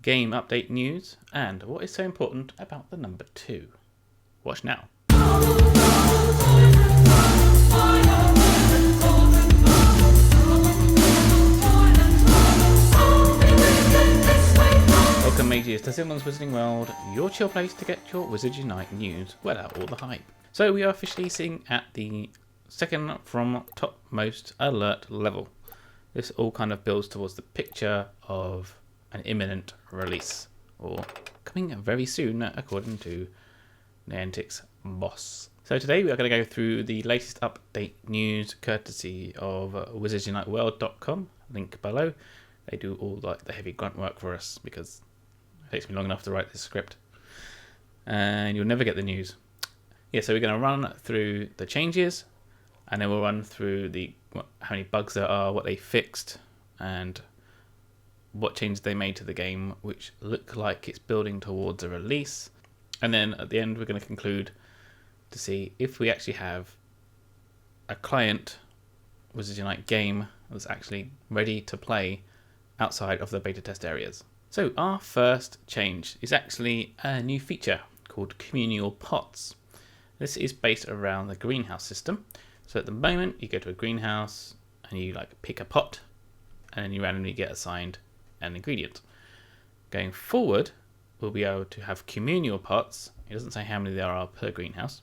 game update news, and what is so important about the number 2. Watch now. Welcome Mathias to Simmon's Wizarding World, your chill place to get your Wizards Unite news without all the hype. So we are officially sitting at the second from topmost alert level. This all kind of builds towards the picture of an imminent release, or coming very soon according to Niantic's boss. So today we are going to go through the latest update news courtesy of wizardsuniteworld.com, link below. They do all like the heavy grunt work for us because it takes me long enough to write this script and you'll never get the news. Yeah, so we're going to run through the changes, and then we'll run through how many bugs there are, what they fixed, and what changes they made to the game, which look like it's building towards a release. And then at the end, we're going to conclude to see if we actually have a client Wizards Unite game that's actually ready to play outside of the beta test areas. So our first change is actually a new feature called Communal Pots. This is based around the greenhouse system. So at the moment, you go to a greenhouse and you pick a pot, and then you randomly get assigned an ingredient. Going forward, we'll be able to have communal pots. It doesn't say how many there are per greenhouse.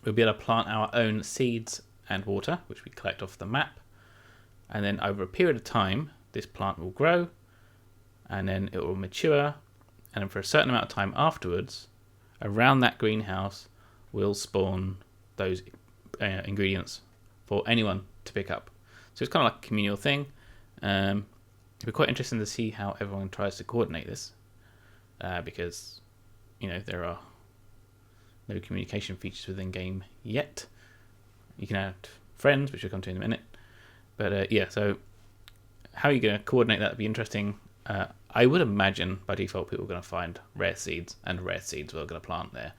We'll be able to plant our own seeds and water, which we collect off the map. And then over a period of time, this plant will grow, and then it will mature. And then for a certain amount of time afterwards, around that greenhouse, will spawn those ingredients for anyone to pick up. So it's kind of like a communal thing. It'll be quite interesting to see how everyone tries to coordinate this, because there are no communication features within game yet. You can add friends, which we'll come to in a minute. But yeah, so how are you going to coordinate that would be interesting. I would imagine by default people are going to find rare seeds, and rare seeds we're going to plant there.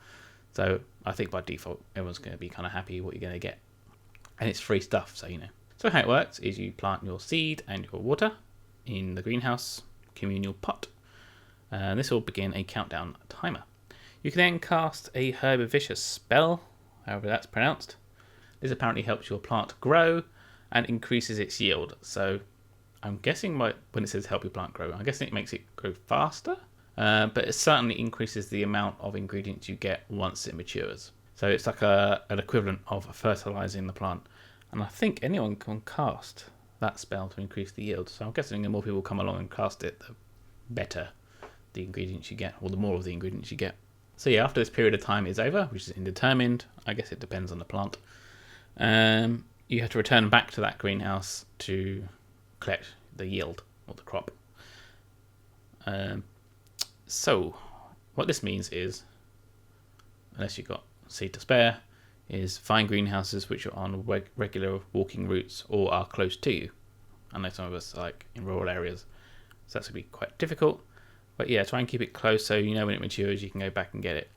So I think by default everyone's going to be kind of happy what you're going to get, and it's free stuff, so So how it works is you plant your seed and your water in the greenhouse communal pot, and this will begin a countdown timer. You can then cast a Herbivorous spell, however that's pronounced. This apparently helps your plant grow and increases its yield. So I'm guessing when it says help your plant grow, I'm guessing it makes it grow faster. But it certainly increases the amount of ingredients you get once it matures. So it's like an equivalent of fertilizing the plant. And I think anyone can cast that spell to increase the yield. So I'm guessing the more people come along and cast it, the better the ingredients you get, or the more of the ingredients you get. So yeah, after this period of time is over, which is indetermined, I guess it depends on the plant, you have to return back to that greenhouse to collect the yield, or the crop. So what this means is, unless you've got seed to spare, is find greenhouses which are on regular walking routes or are close to you. I know some of us are in rural areas, so that's going to be quite difficult. But yeah, try and keep it close so when it matures you can go back and get it.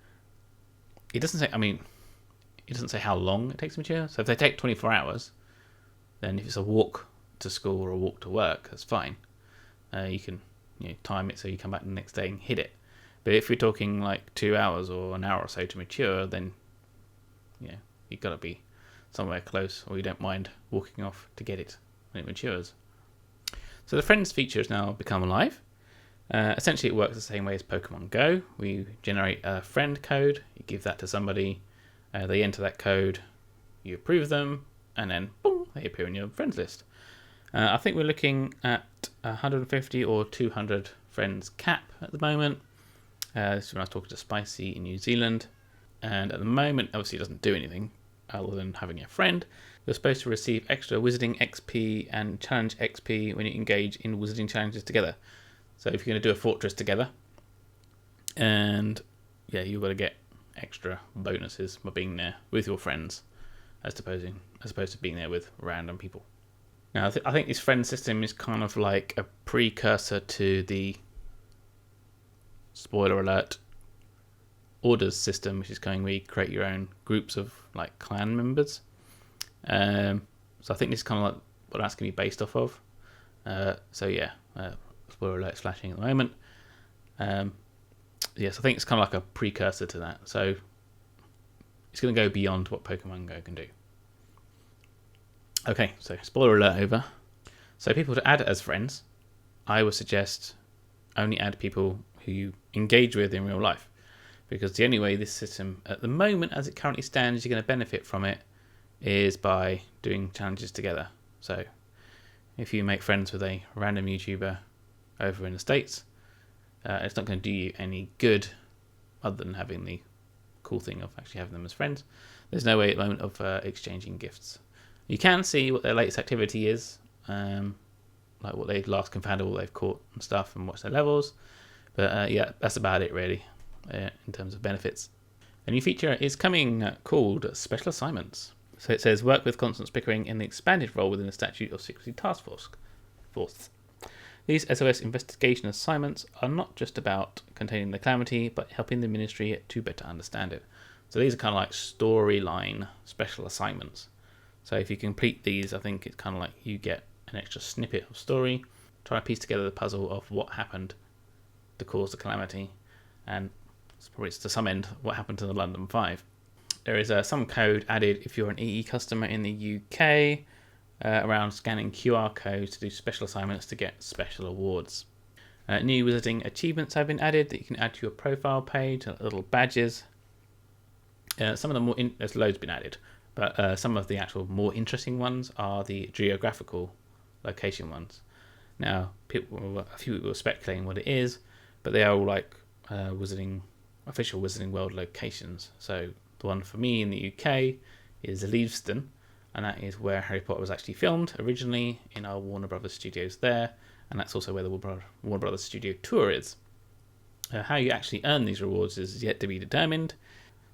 It doesn't say how long it takes to mature. So if they take 24 hours, then if it's a walk to school or a walk to work, that's fine. You can time it so you come back the next day and hit it. But if you're talking 2 hours or an hour or so to mature, then you've got to be somewhere close, or you don't mind walking off to get it when it matures. So the friends feature has now become alive. Essentially it works the same way as Pokemon Go. We generate a friend code, you give that to somebody, they enter that code, you approve them, and then boom, they appear in your friends list. I think we're looking at 150 or 200 friends cap at the moment. This is when I was talking to Spicy in New Zealand. And at the moment, obviously it doesn't do anything other than having a friend. You're supposed to receive extra Wizarding XP and Challenge XP when you engage in Wizarding challenges together. So if you're going to do a fortress together, and yeah, you've got to get extra bonuses by being there with your friends, as opposed to being there with random people. Now, I think this friend system is kind of like a precursor to the, spoiler alert, orders system, which is going where you create your own groups of clan members. So I think this is kind of like what that's going to be based off of. So yeah, spoiler alert, flashing at the moment. Yes, I think it's kind of like a precursor to that. So it's going to go beyond what Pokemon Go can do. Okay, so spoiler alert over. So people to add as friends, I would suggest only add people who you engage with in real life. Because the only way this system, at the moment, as it currently stands, you're going to benefit from it is by doing challenges together. So if you make friends with a random YouTuber over in the States, it's not going to do you any good other than having the cool thing of actually having them as friends. There's no way at the moment of exchanging gifts. You can see what their latest activity is, like what they last confoundable they've caught and stuff, and watch their levels. But yeah, that's about it really in terms of benefits. A new feature is coming called Special Assignments. So it says work with Constance Pickering in the expanded role within the Statute of Secrecy Task Force. These SOS investigation assignments are not just about containing the calamity, but helping the ministry to better understand it. So these are kind of like storyline special assignments. So if you complete these, I think it's kind of like you get an extra snippet of story, try to piece together the puzzle of what happened to cause the calamity, and it's probably to some end what happened to the London Five. There is some code added if you're an EE customer in the UK around scanning QR codes to do special assignments to get special awards. New wizarding achievements have been added that you can add to your profile page, little badges. Some of the more there's loads been added, but some of the actual more interesting ones are the geographical location ones. Now, a few people were speculating what it is, but they are all like official Wizarding World locations. So the one for me in the UK is Leavesden, and that is where Harry Potter was actually filmed originally in our Warner Brothers studios there, and that's also where the Warner Brothers studio tour is. How you actually earn these rewards is yet to be determined.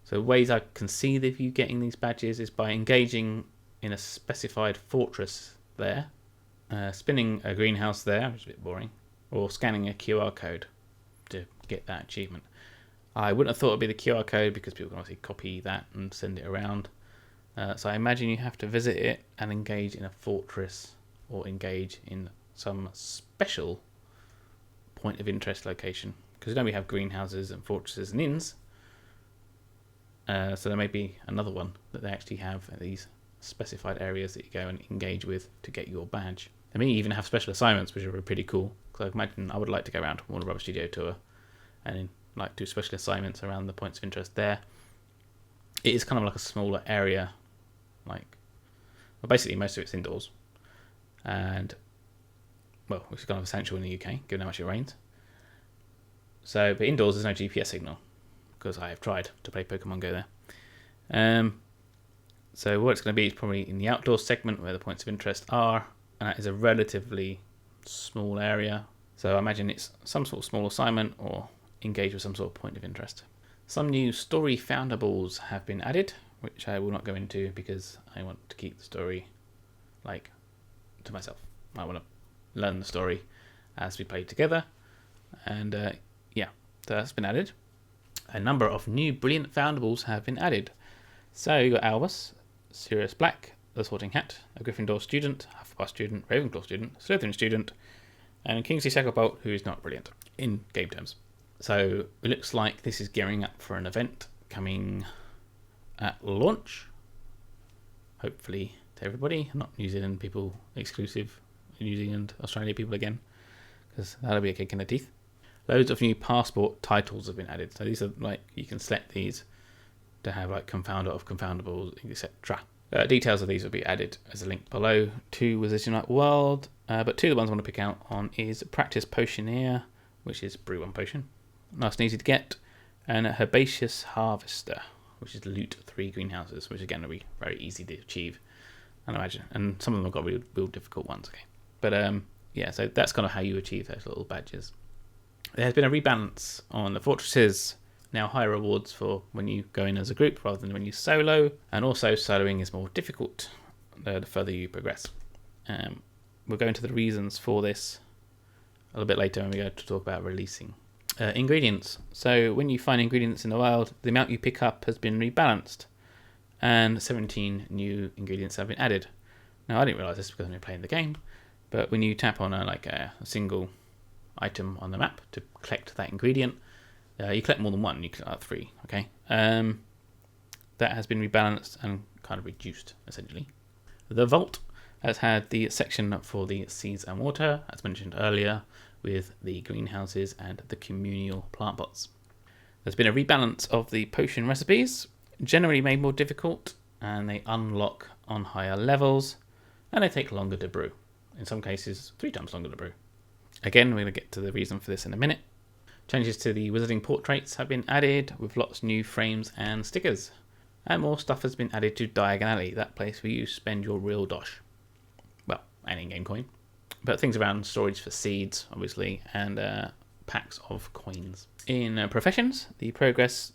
So ways I can see of you getting these badges is by engaging in a specified fortress there, spinning a greenhouse there, which is a bit boring, or scanning a QR code to get that achievement. I wouldn't have thought it'd be the QR code because people can obviously copy that and send it around. So I imagine you have to visit it and engage in a fortress or engage in some special point of interest location. Because we have greenhouses and fortresses and inns. So there may be another one that they actually have these specified areas that you go and engage with to get your badge. They may even have special assignments, which are pretty cool. Because I imagine I would like to go around to Warner Brothers Studio Tour and like do special assignments around the points of interest there. It is kind of like a smaller area, basically most of it's indoors, and well, which is kind of essential in the UK given how much it rains. So, but indoors there's no GPS signal because I have tried to play Pokemon Go there. So what it's going to be is probably in the outdoor segment where the points of interest are, and that is a relatively small area. So I imagine it's some sort of small assignment or engage with some sort of point of interest. Some new story foundables have been added, which I will not go into because I want to keep the story to myself. I want to learn the story as we play together, and so that's been added. A number of new brilliant foundables have been added. So you got Albus, Sirius Black, the Sorting Hat, a Gryffindor student, Hufflepuff student, Ravenclaw student, Slytherin student, and Kingsley Shacklebolt, who is not brilliant in game terms. So it looks like this is gearing up for an event coming at launch, hopefully to everybody, not New Zealand people exclusive, New Zealand, Australia people again, because that'll be a kick in the teeth. Loads of new passport titles have been added. So these are you can select these to have confounder of confoundables, etc. Details of these will be added as a link below to Wizards Unite World, but two of the ones I want to pick out on is Practice Potioneer, which is Brew 1 Potion, nice and easy to get, and a Herbaceous Harvester, which is Loot 3 Greenhouses, which again will be very easy to achieve, I imagine, and some of them have got real difficult ones. Okay, but so that's kind of how you achieve those little badges. There has been a rebalance on the fortresses. Now higher rewards for when you go in as a group rather than when you solo, and also soloing is more difficult the further you progress. We'll go into the reasons for this a little bit later when we go to talk about releasing. Ingredients. So when you find ingredients in the wild, the amount you pick up has been rebalanced, and 17 new ingredients have been added. Now I didn't realise this because I've been playing the game, but when you tap on a single item on the map to collect that ingredient. You collect more than one, you collect 3, okay? That has been rebalanced and kind of reduced, essentially. The vault has had the section for the seeds and water, as mentioned earlier, with the greenhouses and the communal plant pots. There's been a rebalance of the potion recipes, generally made more difficult, and they unlock on higher levels, and they take longer to brew. In some cases, 3 times longer to brew. Again, we're going to get to the reason for this in a minute. Changes to the wizarding portraits have been added, with lots of new frames and stickers. And more stuff has been added to Diagon Alley, that place where you spend your real dosh. Well, an in-game coin. But things around storage for seeds, obviously, and packs of coins. In professions, the progress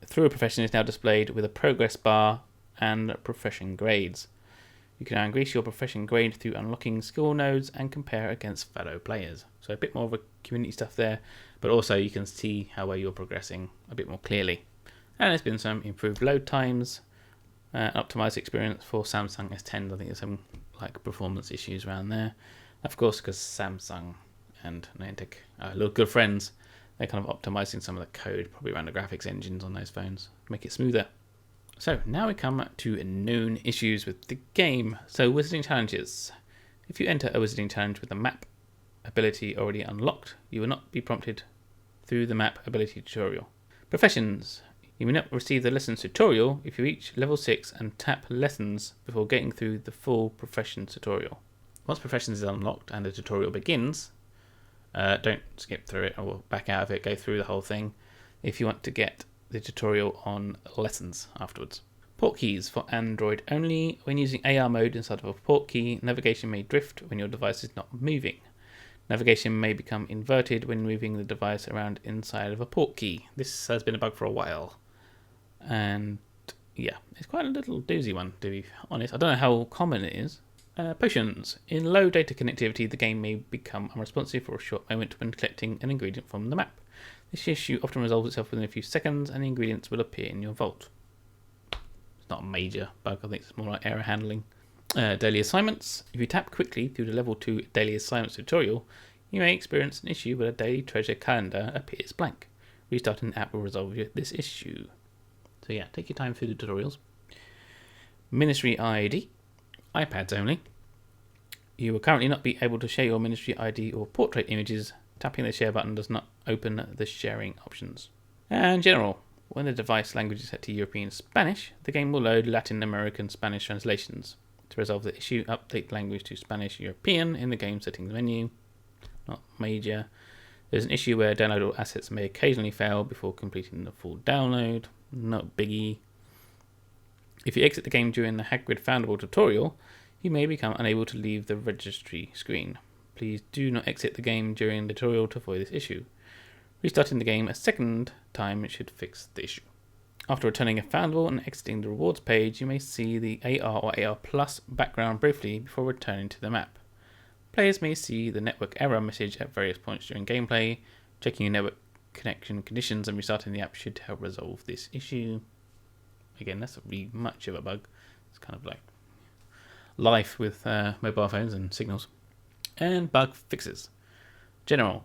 through a profession is now displayed with a progress bar and profession grades. You can now increase your profession grade through unlocking skill nodes and compare against fellow players. So a bit more of a community stuff there, but also you can see how well you're progressing a bit more clearly. And there's been some improved load times, optimized experience for Samsung S10s. I think there's some performance issues around there. Of course, because Samsung and Niantic are little good friends, they're kind of optimizing some of the code, probably around the graphics engines on those phones, to make it smoother. So now we come to known issues with the game. So wizarding challenges. If you enter a wizarding challenge with a map ability already unlocked, you will not be prompted through the map ability tutorial. Professions. You may not receive the lessons tutorial if you reach level 6 and tap lessons before getting through the full professions tutorial. Once professions is unlocked and the tutorial begins, don't skip through it or back out of it, go through the whole thing if you want to get the tutorial on lessons afterwards. Port keys for Android only. When using AR mode inside of a port key, navigation may drift when your device is not moving. Navigation may become inverted when moving the device around inside of a port key. This has been a bug for a while. And yeah, it's quite a little doozy one, to be honest. I don't know how common it is. Potions. In low data connectivity, the game may become unresponsive for a short moment when collecting an ingredient from the map. This issue often resolves itself within a few seconds and the ingredients will appear in your vault. It's not a major bug, I think it's more like error handling. Daily assignments. If you tap quickly through the level 2 daily assignments tutorial, you may experience an issue where a daily treasure calendar appears blank. Restarting the app will resolve this issue. So yeah, take your time through the tutorials. Ministry ID. iPads only. You will currently not be able to share your Ministry ID or portrait images. Tapping the share button does not open the sharing options. And general. When the device language is set to European Spanish, the game will load Latin American Spanish translations. To resolve the issue, update language to Spanish European in the game settings menu. Not major. There's an issue where downloadable assets may occasionally fail before completing the full download. Not biggie. If you exit the game during the Hagrid Foundable tutorial, you may become unable to leave the registry screen. Please do not exit the game during the tutorial to avoid this issue. Restarting the game a second time should fix the issue. After returning a Foundable and exiting the rewards page, you may see the AR or AR Plus background briefly before returning to the map. Players may see the network error message at various points during gameplay. Checking your network connection conditions and restarting the app should help resolve this issue. Again, that's not really much of a bug. It's kind of like life with mobile phones and signals. And bug fixes. General.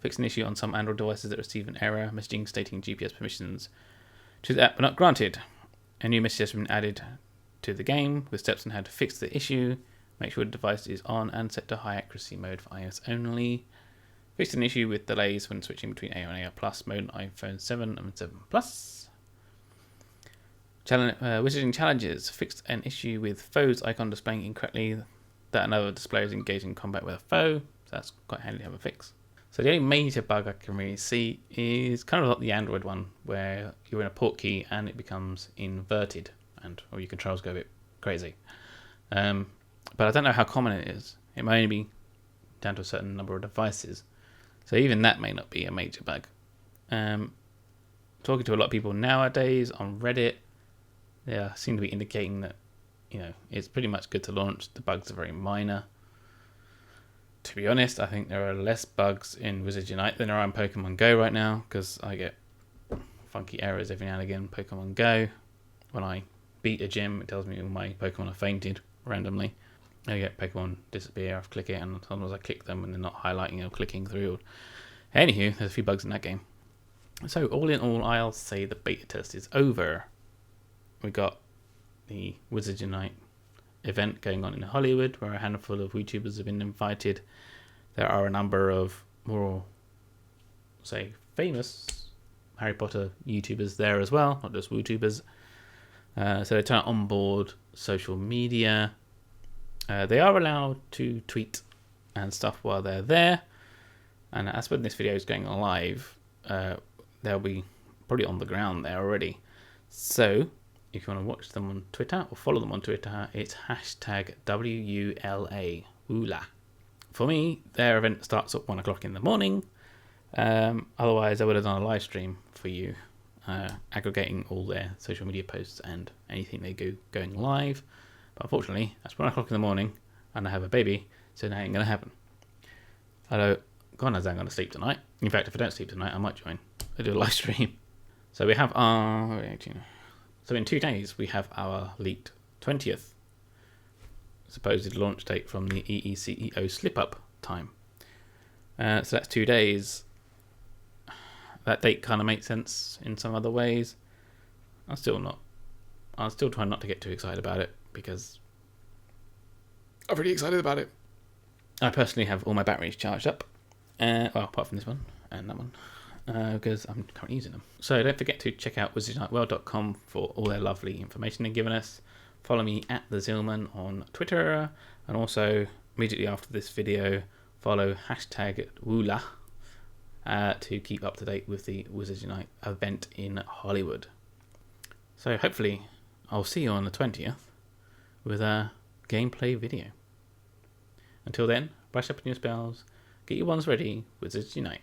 Fix an issue on some Android devices that receive an error messaging stating GPS permissions to the app are not granted. A new message has been added to the game with steps on how to fix the issue. Make sure the device is on and set to high accuracy mode for iOS only. Fixed an issue with delays when switching between AR and AR Plus mode on iPhone 7 and 7 Plus. Wizarding challenges. Fixed an issue with foe's icon displaying incorrectly that another displayer is engaged in combat with a foe. So that's quite handy to have a fix. So the only major bug I can really see is kind of like the Android one, where you're in a port key and it becomes inverted, or your controls go a bit crazy. But I don't know how common it is. It may only be down to a certain number of devices. So even that may not be a major bug. Talking to a lot of people nowadays on Reddit, they seem to be indicating that, it's pretty much good to launch. The bugs are very minor. To be honest, I think there are less bugs in Wizards Unite than there are in Pokemon Go right now, because I get funky errors every now and again in Pokemon Go. When I beat a gym, it tells me all my Pokemon have fainted randomly. I get Pokemon disappear, I click it, and sometimes I click them and they're not highlighting or clicking through. Anywho, there's a few bugs in that game. So all in all, I'll say the beta test is over. We got the Wizards Unite event going on in Hollywood, where a handful of YouTubers have been invited. There are a number of more, say, famous Harry Potter YouTubers there as well, not just WooTubers. So they turn on board social media. They are allowed to tweet and stuff while they're there. And as when this video is going live, they'll be probably on the ground there already. So if you want to watch them on Twitter or follow them on Twitter, it's hashtag WULA. Woola. For me, their event starts at 1 o'clock in the morning. Otherwise, I would have done a live stream for you, aggregating all their social media posts and anything they do going live. But unfortunately, that's 1 o'clock in the morning, and I have a baby, so that ain't going to happen. Although, God knows I'm going to sleep tonight. In fact, if I don't sleep tonight, I might join. I do a live stream. So we have our... So in 2 days, we have our leaked 20th supposed launch date from the EECEO slip-up time. So that's 2 days. That date kind of makes sense in some other ways. I'm still trying not to get too excited about it, because I'm really excited about it. I personally have all my batteries charged up. Well, apart from this one and that one, because I'm currently using them. So don't forget to check out wizardsuniteworld.com for all their lovely information they've given us. Follow me at the Zillman on Twitter, and also immediately after this video, follow hashtag Woola to keep up to date with the Wizards Unite event in Hollywood. So hopefully I'll see you on the 20th with a gameplay video. Until then, brush up on your spells, get your wands ready, Wizards Unite.